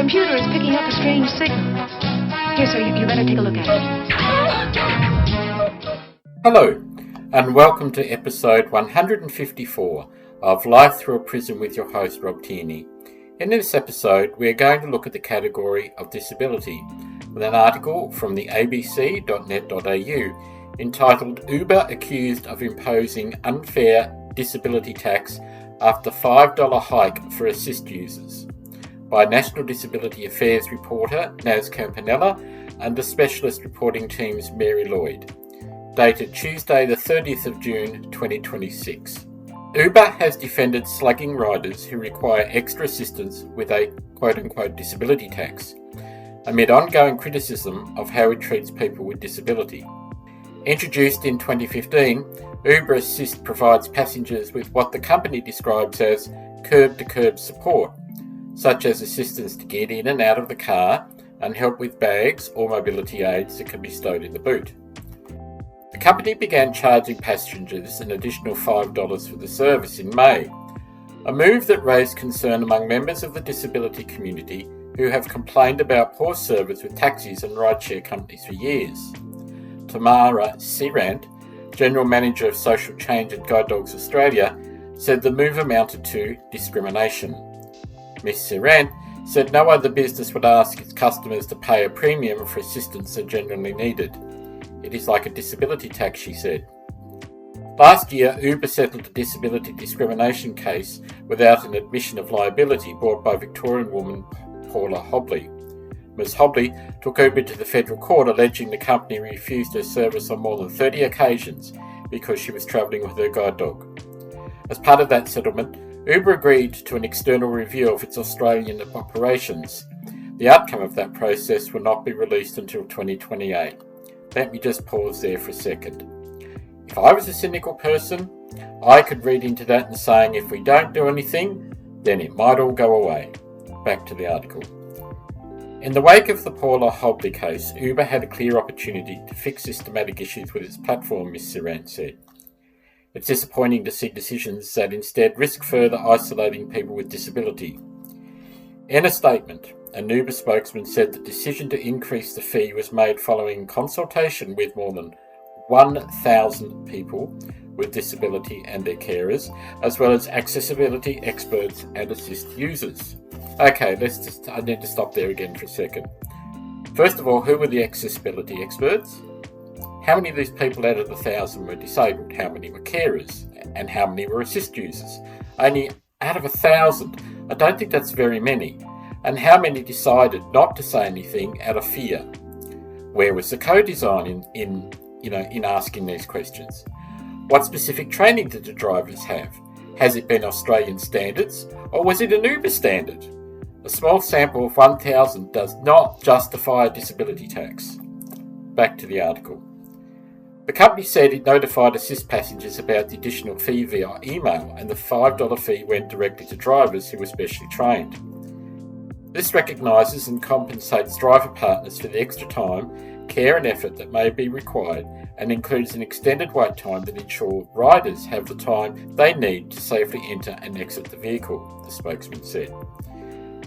computer is picking up a strange signal. Here, sir, you better take a look at it. Hello, and welcome to episode 154 of Life Through a Prism with your host, Rob Tierney. In this episode, we are going to look at the category of disability with an article from the abc.net.au entitled Uber Accused of Imposing Unfair Disability Tax After $5 Hike for Assist Users by National Disability Affairs reporter NasCampanella and the specialist reporting team's Mary Lloyd. Dated Tuesday the 30th of June 2026. Uber has defended slugging riders who require extra assistance with a quote-unquote disability tax, amid ongoing criticism of how it treats people with disability. Introduced in 2015, Uber Assist provides passengers with what the company describes as curb-to-curb support, such as assistance to get in and out of the car and help with bags or mobility aids that can be stowed in the boot. The company began charging passengers an additional $5 for the service in May, a move that raised concern among members of the disability community who have complained about poor service with taxis and rideshare companies for years. Tamara Sirant, General Manager of Social Change at Guide Dogs Australia, said the move amounted to discrimination. Ms. Sirant said no other business would ask its customers to pay a premium for assistance that genuinely needed. It is like a disability tax, she said. Last year, Uber settled a disability discrimination case without an admission of liability brought by Victorian woman Paula Hobley. Ms. Hobley took Uber to the federal court alleging the company refused her service on more than 30 occasions because she was travelling with her guide dog. As part of that settlement, Uber agreed to an external review of its Australian operations. The outcome of that process will not be released until 2028. Let me just pause there for a second. If I was a cynical person, I could read into that and saying if we don't do anything, then it might all go away. Back to the article. In the wake of the Paula Hobley case, Uber had a clear opportunity to fix systematic issues with its platform, Ms. Sirant said. It's disappointing to see decisions that instead risk further isolating people with disability. In a statement, an Uber spokesman said the decision to increase the fee was made following consultation with more than 1,000 people with disability and their carers, as well as accessibility experts and assist users. Okay, I need to stop there again for a second. First of all, who were the accessibility experts? How many of these people out of the 1,000 were disabled? How many were carers? And how many were assist users? Only out of 1,000. I don't think that's very many. And how many decided not to say anything out of fear? Where was the co-design in asking these questions? What specific training did the drivers have? Has it been Australian standards, or was it an Uber standard? A small sample of 1,000 does not justify a disability tax. Back to the article. The company said it notified assist passengers about the additional fee via email, and the $5 fee went directly to drivers who were specially trained. This recognises and compensates driver partners for the extra time, care and effort that may be required, and includes an extended wait time that ensures riders have the time they need to safely enter and exit the vehicle, the spokesman said.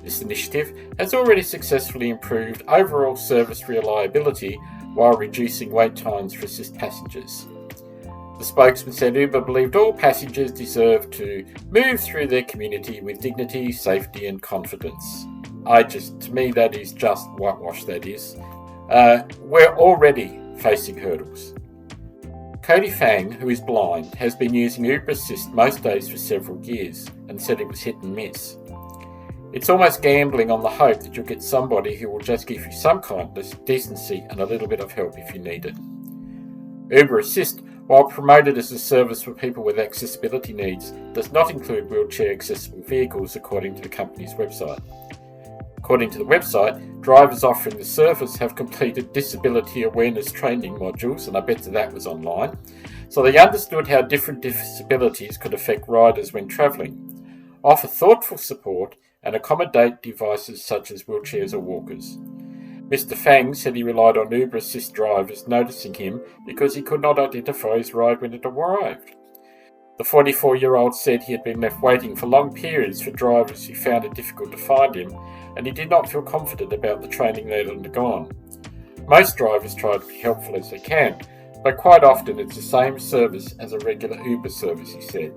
This initiative has already successfully improved overall service reliability while reducing wait times for assist passengers. The spokesman said Uber believed all passengers deserve to move through their community with dignity, safety and confidence. To me that is just whitewash, that is. We're already facing hurdles. Cody Fang, who is blind, has been using Uber Assist most days for several years and said it was hit and miss. It's almost gambling on the hope that you'll get somebody who will just give you some kindness, decency and a little bit of help if you need it. Uber Assist, while promoted as a service for people with accessibility needs, does not include wheelchair accessible vehicles according to the company's website. According to the website, drivers offering the service have completed disability awareness training modules, and I bet that was online, so they understood how different disabilities could affect riders when travelling, offer thoughtful support and accommodate devices such as wheelchairs or walkers. Mr. Fang said he relied on Uber Assist drivers noticing him because he could not identify his ride when it arrived. The 44-year-old said he had been left waiting for long periods for drivers who found it difficult to find him, and he did not feel confident about the training they'd undergone. Most drivers try to be helpful as they can, but quite often it's the same service as a regular Uber service, he said.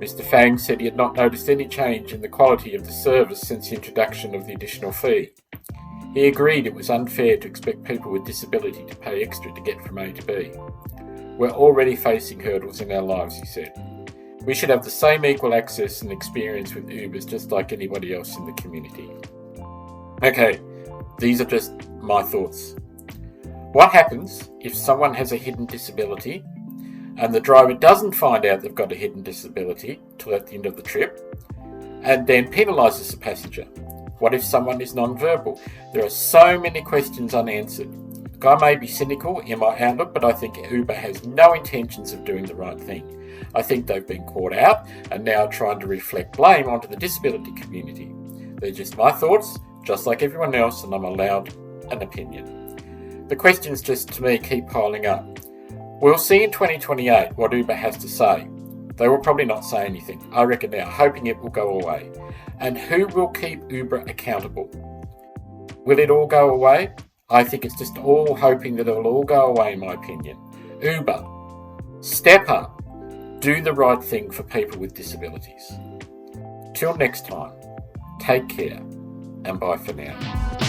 Mr. Fang said he had not noticed any change in the quality of the service since the introduction of the additional fee. He agreed it was unfair to expect people with disability to pay extra to get from A to B. We're already facing hurdles in our lives, he said. We should have the same equal access and experience with Ubers just like anybody else in the community. Okay, these are just my thoughts. What happens if someone has a hidden disability and the driver doesn't find out they've got a hidden disability till at the end of the trip and then penalises the passenger? What if someone is non-verbal? There are so many questions unanswered. I may be cynical in my outlook, but I think Uber has no intentions of doing the right thing. I think they've been caught out and now trying to reflect blame onto the disability community. They're just my thoughts, just like everyone else, and I'm allowed an opinion. The questions just, to me, keep piling up. We'll see in 2028 what Uber has to say. They will probably not say anything. I reckon they're hoping it will go away. And who will keep Uber accountable? Will it all go away? I think it's just all hoping that it will all go away, in my opinion. Uber, step up. Do the right thing for people with disabilities. Till next time, take care and bye for now.